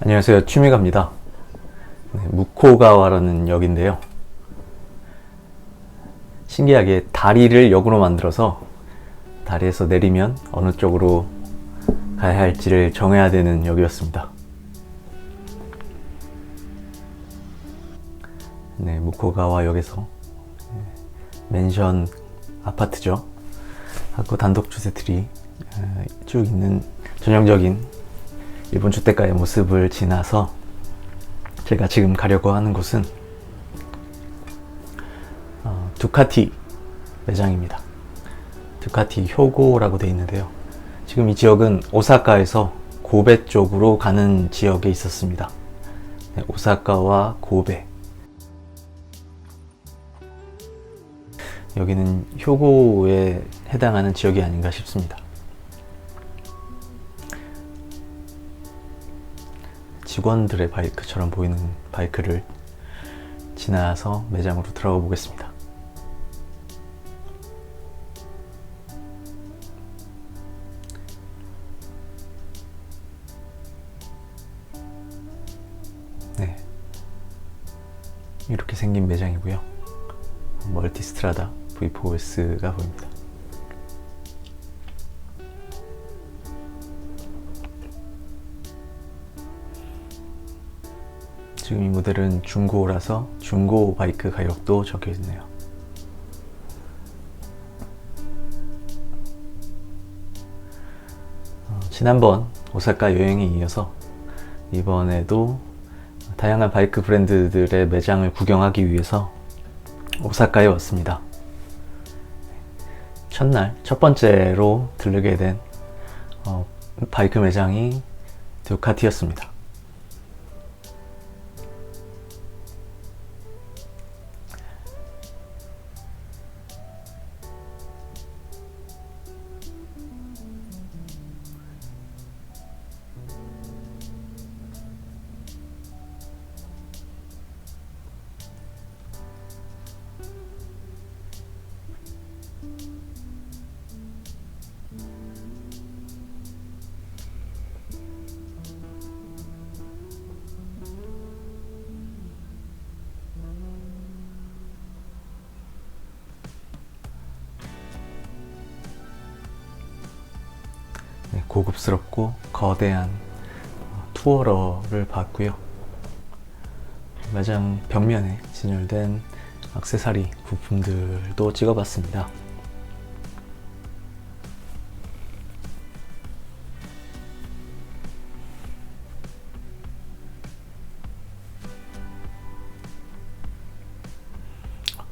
안녕하세요. 취미가입니다. 무코가와라는 역인데요. 신기하게 다리를 역으로 만들어서 다리에서 내리면 어느 쪽으로 가야 할지를 정해야 되는 역이었습니다. 네, 무코가와 역에서 맨션 아파트죠. 하고 단독 주택들이 쭉 있는 전형적인 일본 주택가의 모습을 지나서 제가 지금 가려고 하는 곳은 두카티 매장입니다. 두카티 효고라고 되어 있는데요. 지금 이 지역은 오사카에서 고베 쪽으로 가는 지역에 있었습니다. 네, 오사카와 고베. 여기는 효고에 해당하는 지역이 아닌가 싶습니다. 직원들의 바이크처럼 보이는 바이크를 지나서 매장으로 들어가 보겠습니다. 네, 이렇게 생긴 매장이고요. 멀티스트라다 V4S가 보입니다. 지금 이 모델은 중고라서 중고 바이크 가격도 적혀 있네요. 지난번 오사카 여행에 이어서 이번에도 다양한 바이크 브랜드들의 매장을 구경하기 위해서 오사카에 왔습니다. 첫날, 첫 번째로 들르게 된 바이크 매장이 두카티였습니다. 고급스럽고 거대한 투어러를 봤고요. 매장 벽면에 진열된 액세서리 부품들도 찍어봤습니다.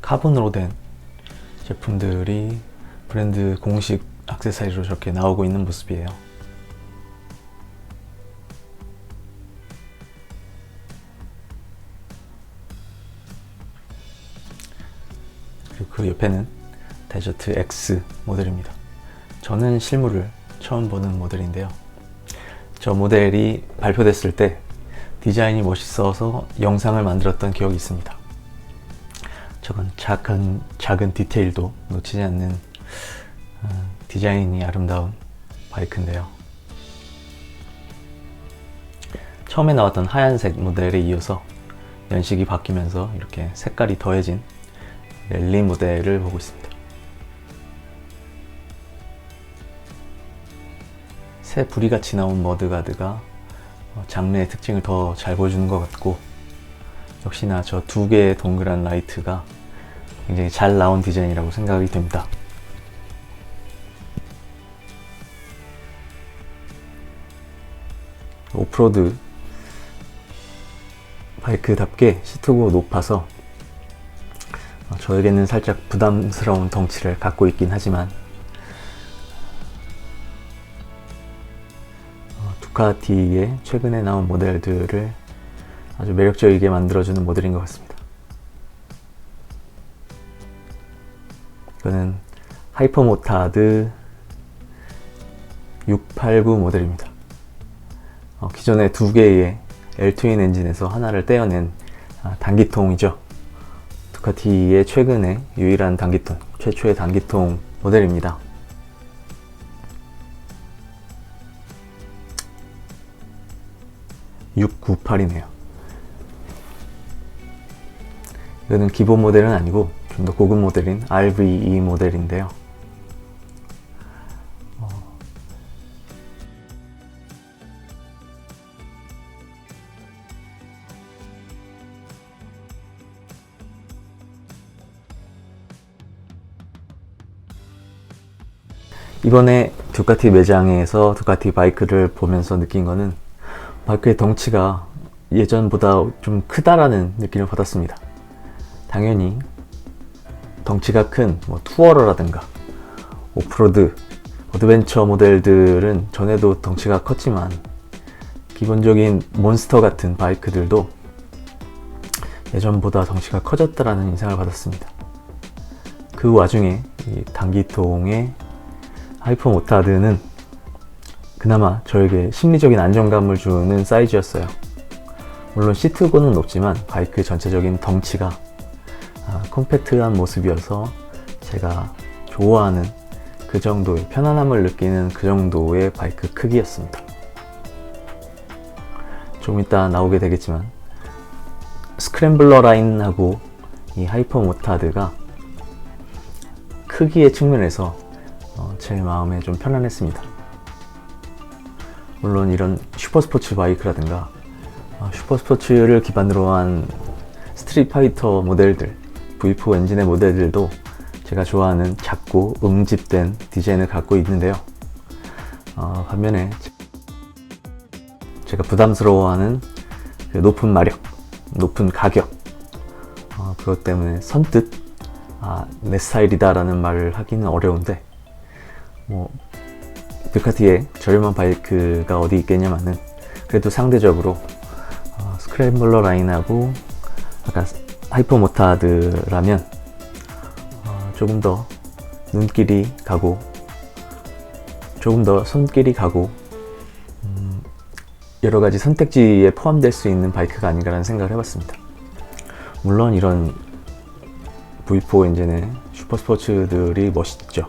카본으로 된 제품들이 브랜드 공식 액세서리로 저렇게 나오고 있는 모습이에요. 그리고 그 옆에는 데저트 X 모델입니다. 저는 실물을 처음 보는 모델인데요. 저 모델이 발표됐을 때 디자인이 멋있어서 영상을 만들었던 기억이 있습니다. 저건 작은 디테일도 놓치지 않는 디자인이 아름다운 바이크인데요. 처음에 나왔던 하얀색 모델에 이어서 연식이 바뀌면서 이렇게 색깔이 더해진 랠리 모델을 보고 있습니다. 새 부리같이 나온 머드가드가 장르의 특징을 더 잘 보여주는 것 같고, 역시나 저 두 개의 동그란 라이트가 굉장히 잘 나온 디자인이라고 생각이 됩니다. 오프로드 바이크답게 시트고 높아서 저에게는 살짝 부담스러운 덩치를 갖고 있긴 하지만 두카티의 최근에 나온 모델들을 아주 매력적이게 만들어주는 모델인 것 같습니다. 이거는 하이퍼모타드 689 모델입니다. 기존의 두 개의 L-트윈 엔진에서 하나를 떼어낸 단기통이죠. 두카티의 최근에 유일한 단기통, 최초의 단기통 모델입니다. 698이네요. 이거는 기본 모델은 아니고 좀 더 고급 모델인 RVE 모델인데요. 이번에 두카티 매장에서 두카티 바이크를 보면서 느낀 거는 바이크의 덩치가 예전보다 좀 크다라는 느낌을 받았습니다. 당연히 덩치가 큰 투어러라든가 오프로드, 어드벤처 모델들은 전에도 덩치가 컸지만 기본적인 몬스터 같은 바이크들도 예전보다 덩치가 커졌다라는 인상을 받았습니다. 그 와중에 이 단기통의 하이퍼 모타드는 그나마 저에게 심리적인 안정감을 주는 사이즈였어요. 물론 시트고는 높지만 바이크 전체적인 덩치가 컴팩트한 모습이어서 제가 좋아하는 그 정도의 편안함을 느끼는 그 정도의 바이크 크기였습니다. 조금 이따 나오게 되겠지만 스크램블러 라인하고 이 하이퍼 모타드가 크기의 측면에서 제 마음에 좀 편안했습니다. 물론 이런 슈퍼스포츠 바이크라든가 슈퍼스포츠를 기반으로 한 스트릿 파이터 모델들, V4 엔진의 모델들도 제가 좋아하는 작고 응집된 디자인을 갖고 있는데요. 반면에 제가 부담스러워하는 그 높은 마력, 높은 가격, 그것 때문에 선뜻 내 스타일이다 라는 말을 하기는 어려운데 두카티의 저렴한 바이크가 어디 있겠냐마는 그래도 상대적으로 스크램블러 라인하고 아까 하이퍼 모타드라면 조금 더 눈길이 가고 조금 더 손길이 가고 여러 가지 선택지에 포함될 수 있는 바이크가 아닌가라는 생각을 해봤습니다. 물론 이런 V4 엔진의 슈퍼스포츠들이 멋있죠.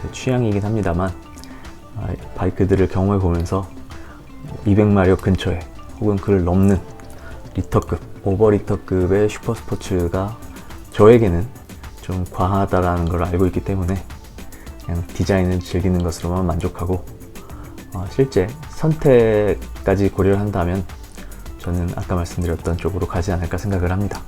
제 취향이긴 합니다만 바이크들을 경험해 보면서 200마력 근처에 혹은 그를 넘는 리터급, 오버리터급의 슈퍼스포츠가 저에게는 좀 과하다라는 걸 알고 있기 때문에 그냥 디자인을 즐기는 것으로만 만족하고 실제 선택까지 고려를 한다면 저는 아까 말씀드렸던 쪽으로 가지 않을까 생각을 합니다.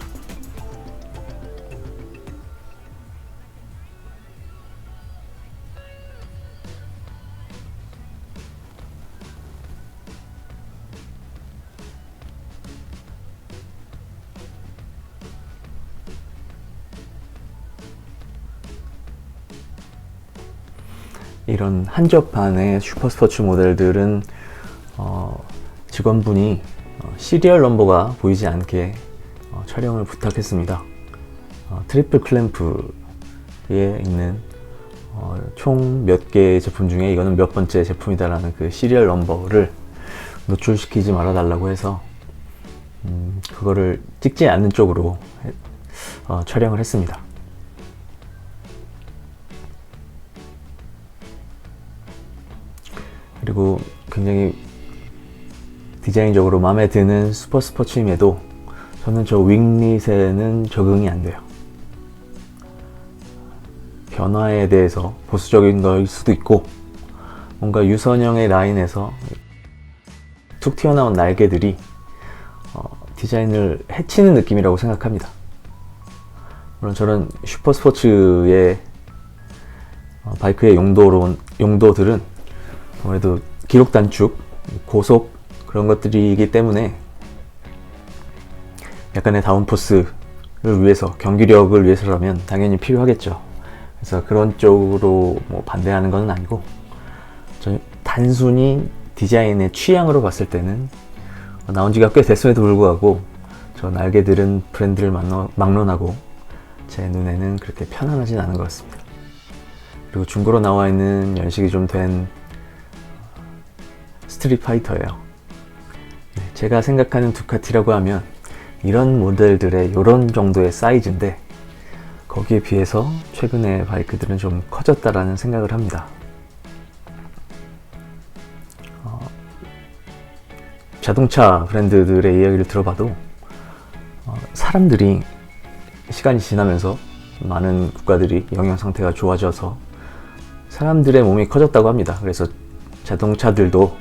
이런 한적반의 슈퍼스포츠 모델들은 직원분이 시리얼 넘버가 보이지 않게 촬영을 부탁했습니다. 트리플 클램프에 있는 총 몇 개의 제품 중에 이거는 몇 번째 제품이다라는 그 시리얼 넘버를 노출시키지 말아 달라고 해서 그거를 찍지 않는 쪽으로 촬영을 했습니다. 그리고 굉장히 디자인적으로 마음에 드는 슈퍼스포츠임에도 저는 저 윙릿에는 적응이 안 돼요. 변화에 대해서 보수적인 걸 수도 있고 뭔가 유선형의 라인에서 툭 튀어나온 날개들이 디자인을 해치는 느낌이라고 생각합니다. 물론 저런 슈퍼스포츠의 바이크의 용도들은 아무래도 기록 단축, 고속 그런 것들이기 때문에 약간의 다운포스를 위해서, 경기력을 위해서라면 당연히 필요하겠죠. 그래서 그런 쪽으로 반대하는 건 아니고 단순히 디자인의 취향으로 봤을 때는 나온 지가 꽤 됐음에도 불구하고 저 날개들은 브랜드를 막론하고 제 눈에는 그렇게 편안하진 않은 것 같습니다. 그리고 중고로 나와 있는 연식이 좀 된 스트릿 파이터예요. 제가 생각하는 두카티라고 하면 이런 모델들의 이런 정도의 사이즈인데 거기에 비해서 최근의 바이크들은 좀 커졌다라는 생각을 합니다. 자동차 브랜드들의 이야기를 들어봐도 사람들이 시간이 지나면서 많은 국가들이 영양 상태가 좋아져서 사람들의 몸이 커졌다고 합니다. 그래서 자동차들도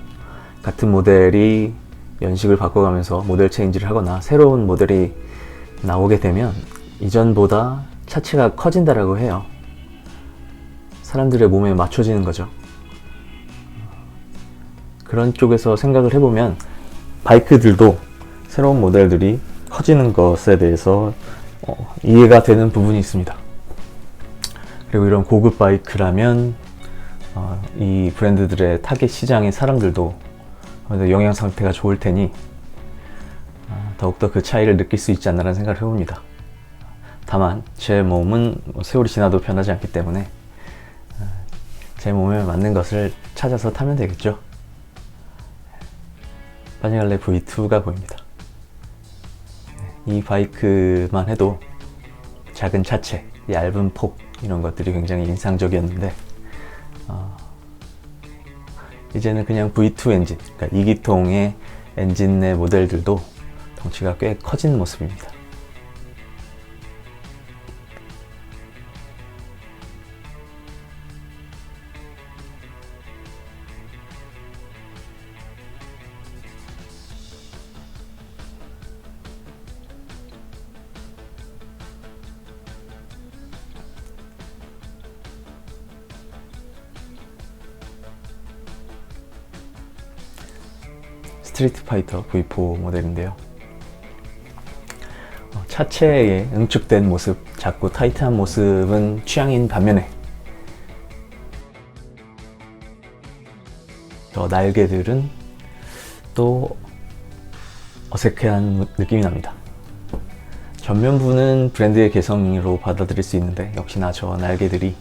같은 모델이 연식을 바꿔가면서 모델 체인지를 하거나 새로운 모델이 나오게 되면 이전보다 차체가 커진다라고 해요. 사람들의 몸에 맞춰지는 거죠. 그런 쪽에서 생각을 해보면 바이크들도 새로운 모델들이 커지는 것에 대해서 이해가 되는 부분이 있습니다. 그리고 이런 고급 바이크라면 이 브랜드들의 타겟 시장의 사람들도 영양 상태가 좋을 테니 더욱더 그 차이를 느낄 수 있지 않나라는 생각을 해봅니다. 다만 제 몸은 세월이 지나도 변하지 않기 때문에 제 몸에 맞는 것을 찾아서 타면 되겠죠. 파니갈레 V2가 보입니다. 이 바이크만 해도 작은 차체, 얇은 폭 이런 것들이 굉장히 인상적이었는데 이제는 그냥 V2 엔진, 그러니까 2기통의 엔진 내 모델들도 덩치가 꽤 커진 모습입니다. 스트리트 파이터 V4 모델인데요. 차체의 응축된 모습, 작고 타이트한 모습은 취향인 반면에 저 날개들은 또 어색한 느낌이 납니다. 전면부는 브랜드의 개성으로 받아들일 수 있는데 역시나 저 날개들이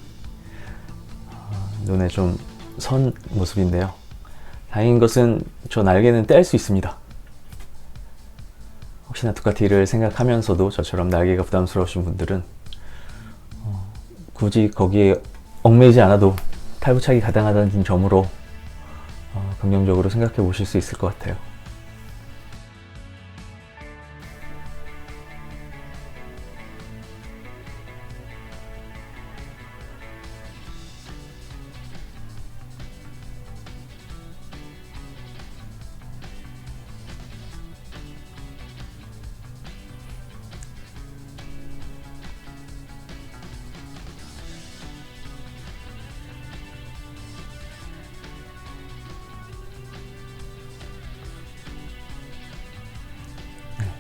눈에 좀 선 모습인데요. 다행인 것은 저 날개는 뗄 수 있습니다. 혹시나 두카티를 생각하면서도 저처럼 날개가 부담스러우신 분들은 굳이 거기에 얽매이지 않아도 탈부착이 가능하다는 점으로 긍정적으로 생각해 보실 수 있을 것 같아요.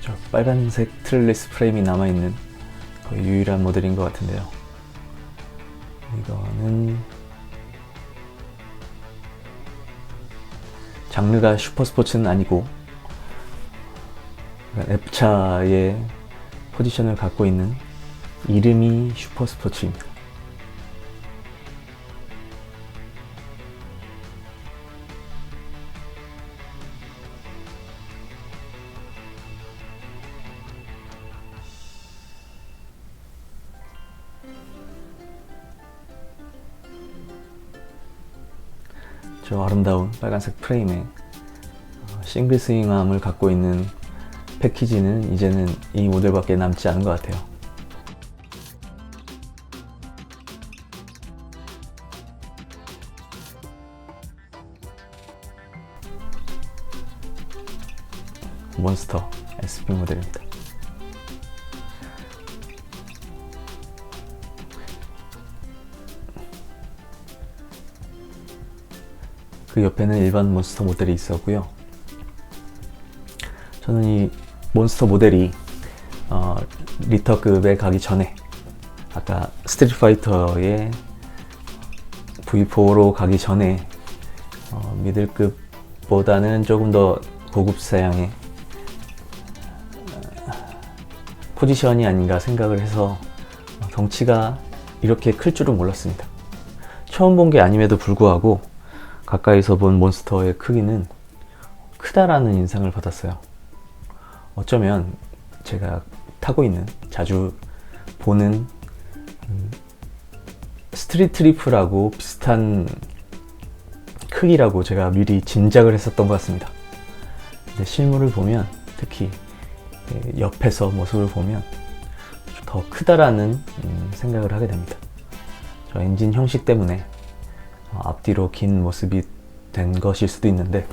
저 빨간색 트릴리스 프레임이 남아있는 거의 유일한 모델인 것 같은데요. 이거는 장르가 슈퍼스포츠는 아니고 F차의 포지션을 갖고 있는 이름이 슈퍼스포츠입니다. 저 아름다운 빨간색 프레임에 싱글 스윙암을 갖고 있는 패키지는 이제는 이 모델밖에 남지 않은 것 같아요. 몬스터 SP 모델입니다. 그 옆에는 일반 몬스터 모델이 있었고요. 저는 이 몬스터 모델이 리터급에 가기 전에 아까 스트리트 파이터의 V4로 가기 전에 미들급보다는 조금 더 고급 사양의 포지션이 아닌가 생각을 해서 덩치가 이렇게 클 줄은 몰랐습니다. 처음 본 게 아님에도 불구하고 가까이서 본 몬스터의 크기는 크다라는 인상을 받았어요. 어쩌면 제가 타고 있는, 자주 보는 스트리트 트리플하고 비슷한 크기라고 제가 미리 짐작을 했었던 것 같습니다. 근데 실물을 보면, 특히 옆에서 모습을 보면 더 크다라는 생각을 하게 됩니다. 저 엔진 형식 때문에 앞뒤로 긴 모습이 된 것일 수도 있는데,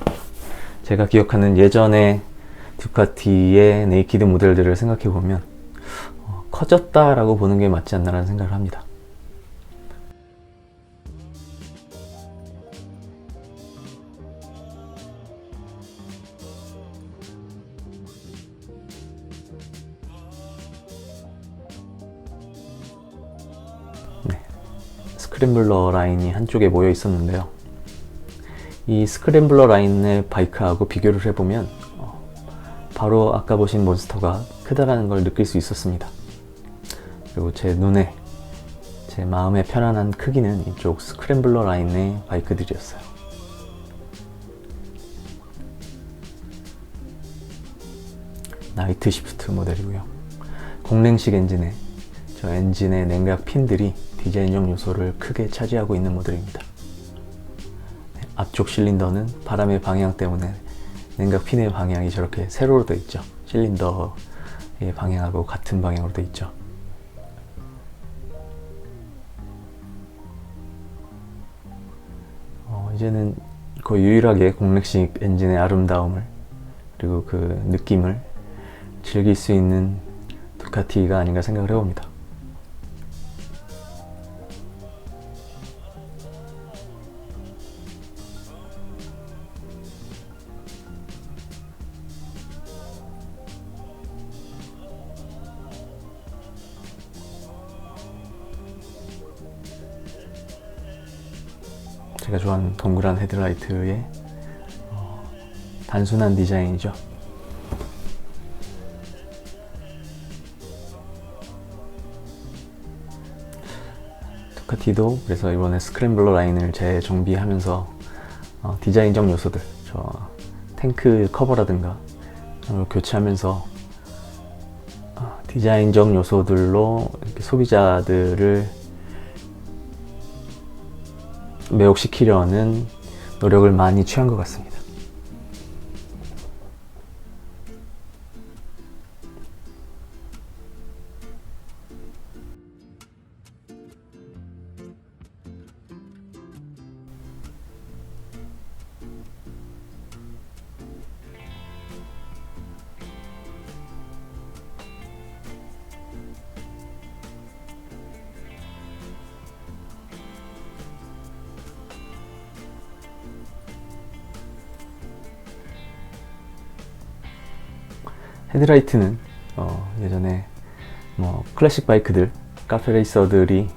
제가 기억하는 예전에 두카티의 네이키드 모델들을 생각해 보면 커졌다라고 보는 게 맞지 않나라는 생각을 합니다. 스크램블러 라인이 한쪽에 모여 있었는데요. 이 스크램블러 라인의 바이크하고 비교를 해보면 바로 아까 보신 몬스터가 크다라는 걸 느낄 수 있었습니다. 그리고 제 눈에, 제 마음에 편안한 크기는 이쪽 스크램블러 라인의 바이크들이었어요. 나이트 시프트 모델이고요. 공랭식 엔진에 저 엔진의 냉각 핀들이 디자인적 요소를 크게 차지하고 있는 모델입니다. 앞쪽 실린더는 바람의 방향 때문에 냉각 핀의 방향이 저렇게 세로로 되어 있죠. 실린더의 방향하고 같은 방향으로 되어 있죠. 이제는 거의 유일하게 공랭식 엔진의 아름다움을, 그리고 그 느낌을 즐길 수 있는 두카티가 아닌가 생각을 해봅니다. 제가 좋아하는 동그란 헤드라이트의 단순한 디자인이죠. 두카티도 그래서 이번에 스크램블러 라인을 재정비하면서 디자인적 요소들, 저 탱크 커버라든가 이런 걸 교체하면서 디자인적 요소들로 이렇게 소비자들을 매혹시키려는 노력을 많이 취한 것 같습니다. 헤드라이트는 예전에 클래식 바이크들, 카페레이서들이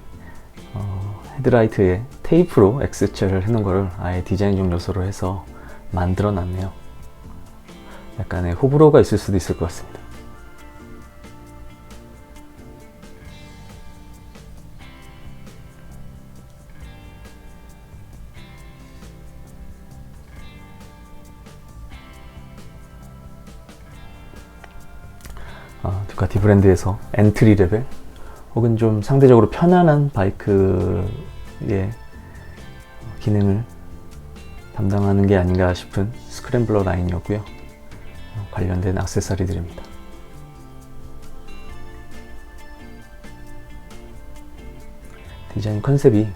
헤드라이트에 테이프로 X체를 해놓은 거를 아예 디자인적 요소로 해서 만들어 놨네요. 약간의 호불호가 있을 수도 있을 것 같습니다. 두카티 브랜드에서 엔트리 레벨 혹은 좀 상대적으로 편안한 바이크의 기능을 담당하는 게 아닌가 싶은 스크램블러 라인이었고요. 관련된 액세서리들입니다. 디자인 컨셉이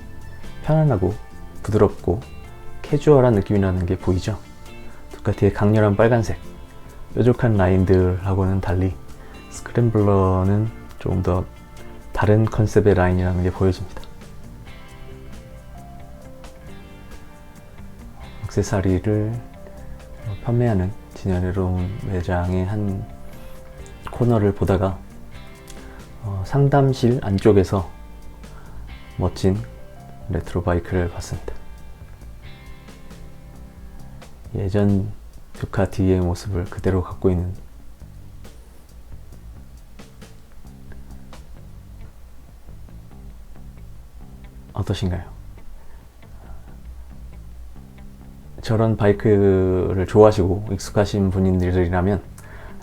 편안하고 부드럽고 캐주얼한 느낌이라는 게 보이죠? 두카티의 강렬한 빨간색, 뾰족한 라인들하고는 달리 스크램블러는 조금 더 다른 컨셉의 라인이라는 게 보여집니다. 액세서리를 판매하는 진열해놓은 매장의 한 코너를 보다가 상담실 안쪽에서 멋진 레트로 바이크를 봤습니다. 예전 두카티의 모습을 그대로 갖고 있는 어떠신가요? 저런 바이크를 좋아하시고 익숙하신 분들이라면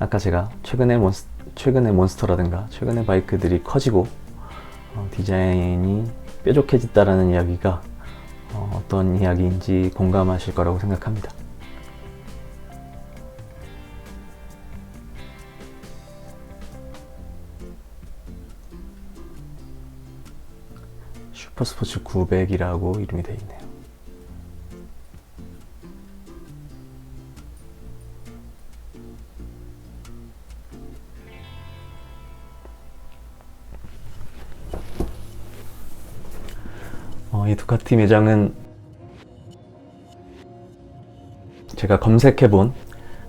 아까 제가 최근의 몬스터라든가 최근의 바이크들이 커지고 디자인이 뾰족해졌다라는 이야기가 어떤 이야기인지 공감하실 거라고 생각합니다. 슈퍼스포츠 900이라고 이름이 되어 있네요. 이 두카티 매장은 제가 검색해본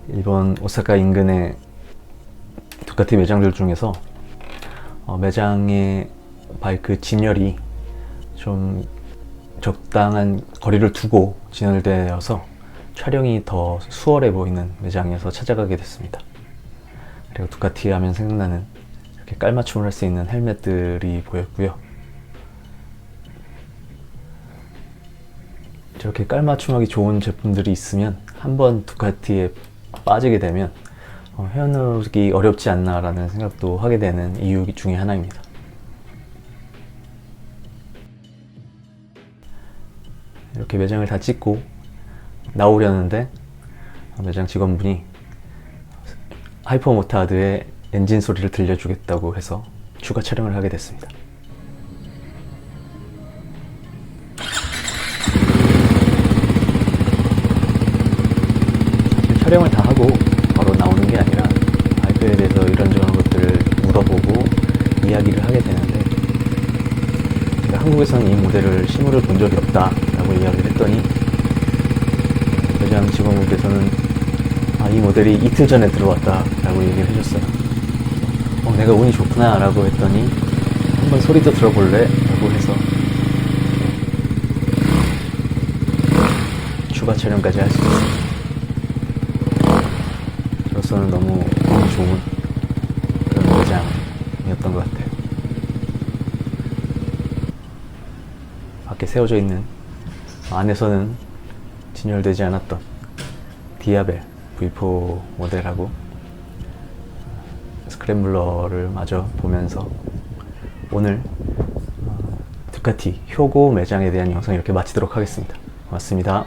일본 오사카 인근의 두카티 매장들 중에서 매장의 바이크 진열이 좀 적당한 거리를 두고 진열되어서 촬영이 더 수월해 보이는 매장이어서 찾아가게 됐습니다. 그리고 두카티 하면 생각나는 이렇게 깔맞춤을 할 수 있는 헬멧들이 보였고요. 저렇게 깔맞춤하기 좋은 제품들이 있으면 한번 두카티에 빠지게 되면 헤어나오기 어렵지 않나 라는 생각도 하게 되는 이유 중에 하나입니다. 이렇게 매장을 다 찍고 나오려는데 매장 직원분이 하이퍼모타드의 엔진 소리를 들려주겠다고 해서 추가 촬영을 하게 됐습니다. 촬영을 다 하고 바로 나오는 게 아니라 바이크에 대해서 이런저런 것들을 물어보고 이야기를 하게 되는데, 제가 한국에서는 이 모델을 실물을 본 적이 없다 라고 이야기를 했더니 매장 직원분께서는 이 모델이 이틀 전에 들어왔다 라고 얘기를 해줬어요. 내가 운이 좋구나 라고 했더니 한번 소리도 들어볼래? 라고 해서 추가 촬영까지 할 수 있습니다. 저로서는 너무 운이 좋은 그런 매장이었던 것 같아요. 밖에 세워져 있는, 안에서는 진열되지 않았던 디아벨 V4 모델하고 스크램블러를 마저 보면서 오늘 두카티 효고 매장에 대한 영상 이렇게 마치도록 하겠습니다. 고맙습니다.